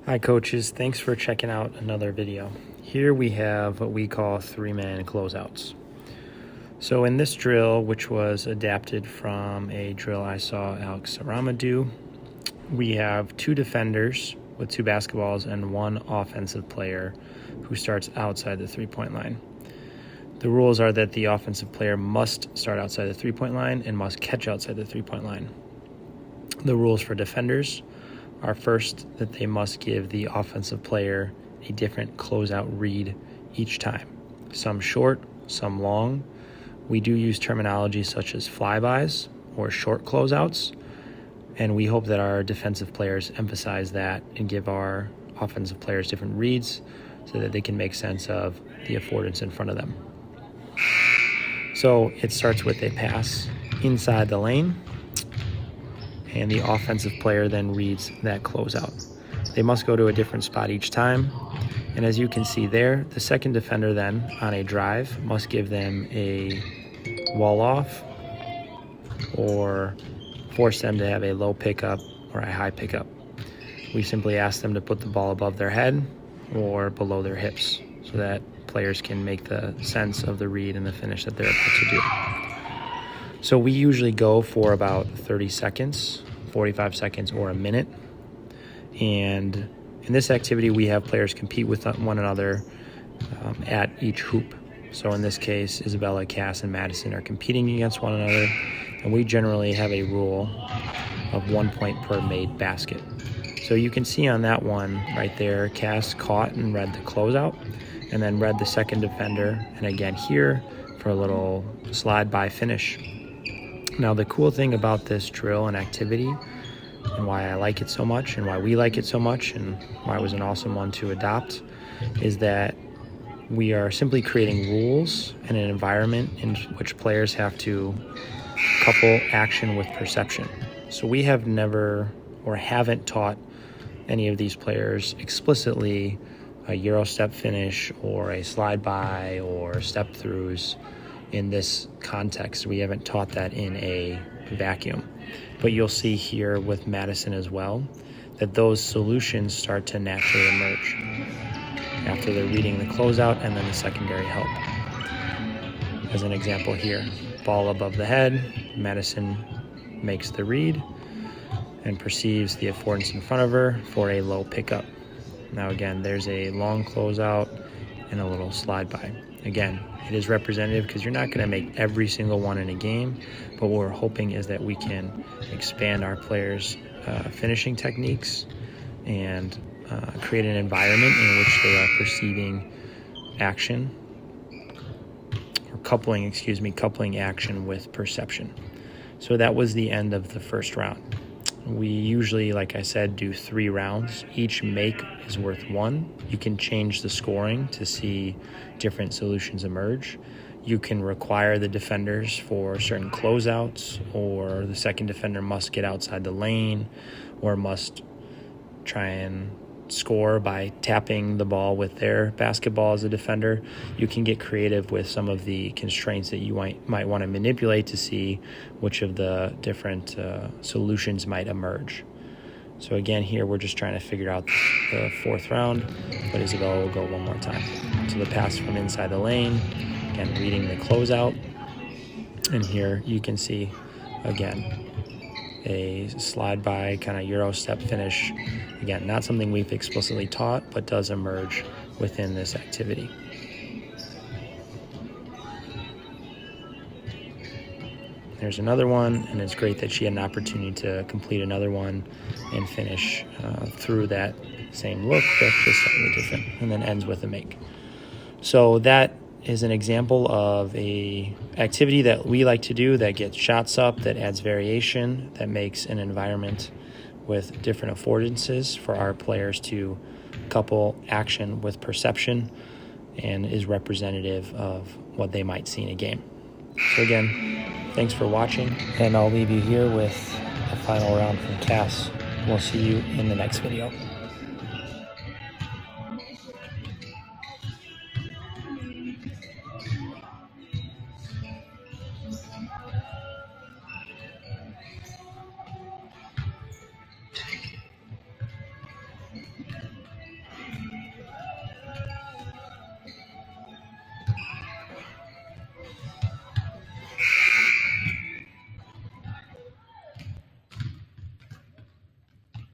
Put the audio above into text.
Hi coaches, thanks for checking out another video. Here we have what we call 3-man closeouts. So in this drill, which was adapted from a drill I saw Alex Sarama do, we have 2 defenders with 2 basketballs and 1 offensive player who starts outside the 3-point line. The rules are that the offensive player must start outside the 3-point line and must catch outside the 3-point line. The rules for defenders are first that they must give the offensive player a different closeout read each time. Some short, some long. We do use terminology such as flybys or short closeouts, and we hope that our defensive players emphasize that and give our offensive players different reads so that they can make sense of the affordance in front of them. So it starts with a pass inside the lane, and the offensive player then reads that closeout. They must go to a different spot each time, and as you can see there, the second defender then, on a drive, must give them a wall off or force them to have a low pickup or a high pickup. We simply ask them to put the ball above their head or below their hips so that players can make the sense of the read and the finish that they're about to do. So we usually go for about 30 seconds, 45 seconds, or a minute. And in this activity, we have players compete with one another at each hoop. So in this case, Isabella, Cass, and Madison are competing against one another. And we generally have a rule of 1 point per made basket. So you can see on that one right there, Cass caught and read the closeout, and then read the second defender. And again here for a little slide by finish. Now, the cool thing about this drill and activity, and why I like it so much, and why we like it so much, and why it was an awesome one to adopt, is that we are simply creating rules and an environment in which players have to couple action with perception. So we have never or haven't taught any of these players explicitly a Euro step finish or a slide by or step throughs. In this context, we haven't taught that in a vacuum. But you'll see here with Madison as well that those solutions start to naturally emerge after they're reading the closeout and then the secondary help. As an example here, ball above the head, Madison makes the read and perceives the affordance in front of her for a low pickup. Now again, there's a long closeout and a little slide by. Again, it is representative because you're not going to make every single one in a game, but what we're hoping is that we can expand our players' finishing techniques and create an environment in which they are perceiving action, or coupling action with perception. So that was the end of the first round. We usually, like I said, do 3 rounds. Each make is worth 1. You can change the scoring to see different solutions emerge. You can require the defenders for certain closeouts, or the second defender must get outside the lane, or must try and score by tapping the ball with their basketball as a defender. You can get creative with some of the constraints that you might want to manipulate to see which of the different solutions might emerge. So again, here we're just trying to figure out the 4th round, but Isabella will go one more time. So the pass from inside the lane, again reading the closeout, and here you can see again a slide by kind of Euro step finish. Again, not something we've explicitly taught, but does emerge within this activity. There's another one, and it's great that she had an opportunity to complete another one and finish through that same look, but just slightly different, and then ends with a make. So that is an example of a activity that we like to do that gets shots up, that adds variation, that makes an environment with different affordances for our players to couple action with perception, and is representative of what they might see in a game. So again, thanks for watching, and I'll leave you here with a final round from Cass. We'll see you in the next video.